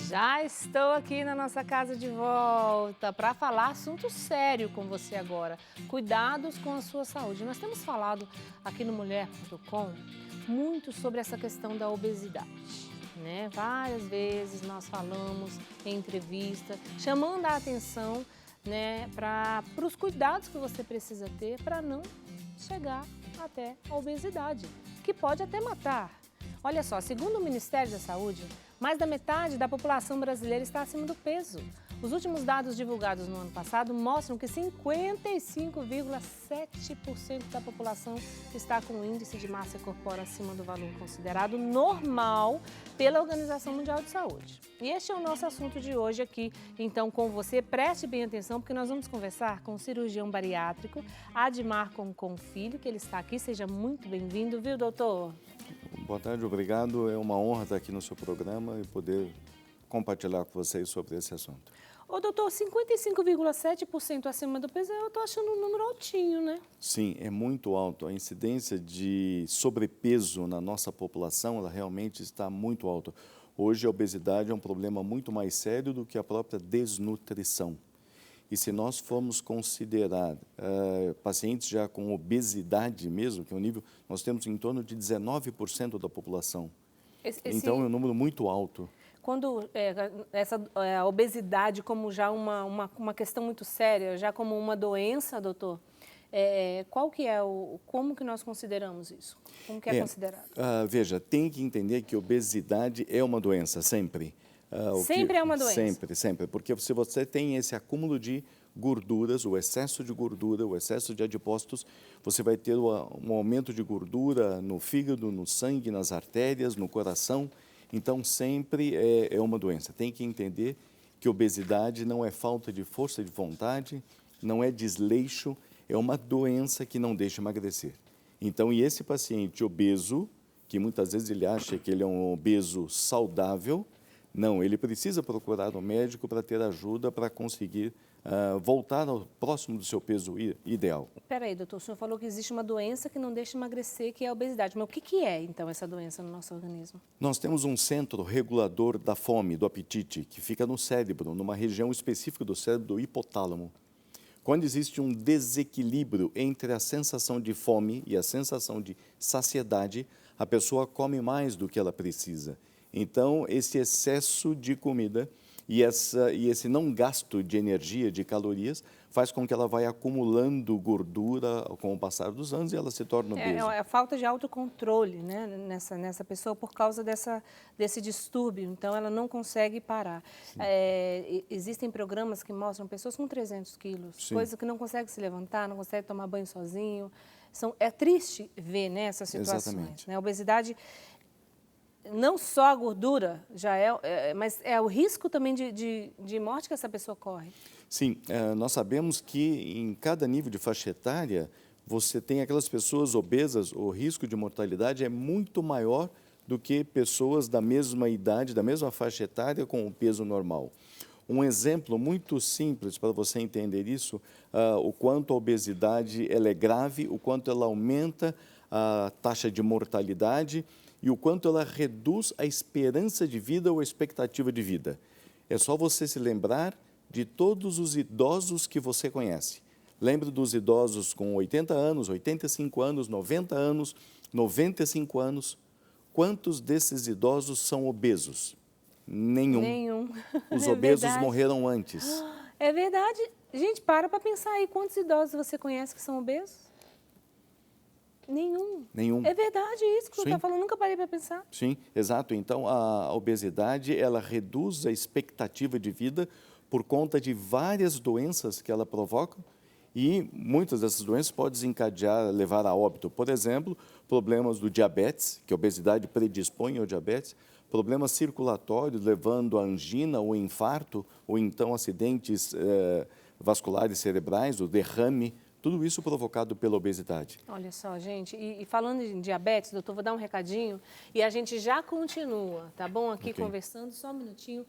Já estou aqui na nossa casa de volta para falar assunto sério com você agora. Cuidados com a sua saúde. Nós temos falado aqui no Mulher.com muito sobre essa questão da obesidade, né? Várias vezes nós falamos em entrevista, chamando a atenção, né, para os cuidados que você precisa ter para não chegar até a obesidade, que pode até matar. Olha só, segundo o Ministério da Saúde, mais da metade da população brasileira está acima do peso. Os últimos dados divulgados no ano passado mostram que 55,7% da população está com o índice de massa corpórea acima do valor considerado normal pela Organização Mundial de Saúde. E este é o nosso assunto de hoje aqui. Então, com você, preste bem atenção, porque nós vamos conversar com o cirurgião bariátrico Admar Concon Filho, que ele está aqui. Seja muito bem-vindo, viu, doutor? Boa tarde, obrigado. É uma honra estar aqui no seu programa e poder compartilhar com vocês sobre esse assunto. Ô, doutor, 55,7% acima do peso, eu estou achando um número altinho, né? Sim, é muito alto. A incidência de sobrepeso na nossa população, ela realmente está muito alta. Hoje, a obesidade é um problema muito mais sério do que a própria desnutrição. E se nós formos considerar pacientes já com obesidade mesmo, que é um nível, nós temos em torno de 19% da população. Então, é um número muito alto. Quando a obesidade como já uma questão muito séria, já como uma doença, doutor, como que nós consideramos isso? Como que é considerado? Veja, tem que entender que obesidade é uma doença, sempre. Sempre é uma doença? Sempre, sempre. Porque se você tem esse acúmulo de gorduras, o excesso de gordura, o excesso de adipócitos, você vai ter um aumento de gordura no fígado, no sangue, nas artérias, no coração. Então, sempre é uma doença. Tem que entender que obesidade não é falta de força de vontade, não é desleixo, é uma doença que não deixa emagrecer. Então, e esse paciente obeso, que muitas vezes ele acha que ele é um obeso saudável, não, ele precisa procurar um médico para ter ajuda para conseguir voltar ao próximo do seu peso ideal. Espera aí, doutor, o senhor falou que existe uma doença que não deixa emagrecer, que é a obesidade. Mas o que é, então, essa doença no nosso organismo? Nós temos um centro regulador da fome, do apetite, que fica no cérebro, numa região específica do cérebro, do hipotálamo. Quando existe um desequilíbrio entre a sensação de fome e a sensação de saciedade, a pessoa come mais do que ela precisa. Então, esse excesso de comida e esse não gasto de energia, de calorias, faz com que ela vai acumulando gordura com o passar dos anos e ela se torna obesa. É a falta de autocontrole, né, nessa pessoa por causa desse distúrbio. Então, ela não consegue parar. Existem programas que mostram pessoas com 300 quilos, coisas que não conseguem se levantar, não conseguem tomar banho sozinho. É triste ver, né, essas situações. Exatamente. Né? A obesidade, não só a gordura, mas é o risco também de morte que essa pessoa corre. Sim, nós sabemos que em cada nível de faixa etária, você tem aquelas pessoas obesas, o risco de mortalidade é muito maior do que pessoas da mesma idade, da mesma faixa etária com o peso normal. Um exemplo muito simples para você entender isso, o quanto a obesidade ela é grave, o quanto ela aumenta a taxa de mortalidade e o quanto ela reduz a esperança de vida ou a expectativa de vida. É só você se lembrar de todos os idosos que você conhece. Lembre dos idosos com 80 anos, 85 anos, 90 anos, 95 anos. Quantos desses idosos são obesos? Nenhum. Nenhum. Os obesos morreram antes. É verdade. Gente, para pensar aí. Quantos idosos você conhece que são obesos? Nenhum. Nenhum. É verdade isso que você está falando, nunca parei para pensar. Sim, exato. Então, a obesidade, ela reduz a expectativa de vida por conta de várias doenças que ela provoca e muitas dessas doenças podem desencadear, levar a óbito. Por exemplo, problemas do diabetes, que a obesidade predispõe ao diabetes, problemas circulatórios, levando a angina ou infarto, ou então acidentes vasculares cerebrais, o derrame, tudo isso provocado pela obesidade. Olha só, gente, e falando em diabetes, doutor, vou dar um recadinho e a gente já continua, tá bom? Aqui conversando, só um minutinho.